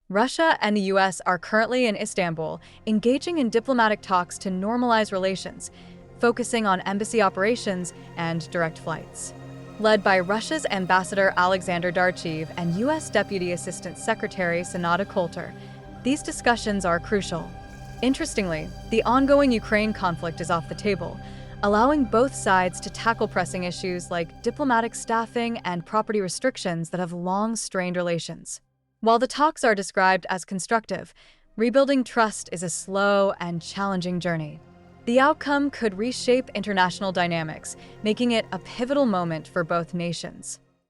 Russia and the US are currently in Istanbul, engaging in diplomatic talks to normalize relations, focusing on embassy operations and direct flights. Led by Russia's Ambassador Alexander Darchev and US Deputy Assistant Secretary Sanada Coulter, these discussions are crucial. Interestingly, the ongoing Ukraine conflict is off the table, allowing both sides to tackle pressing issues like diplomatic staffing and property restrictions that have long strained relations. While the talks are described as constructive, rebuilding trust is a slow and challenging journey. The outcome could reshape international dynamics, making it a pivotal moment for both nations.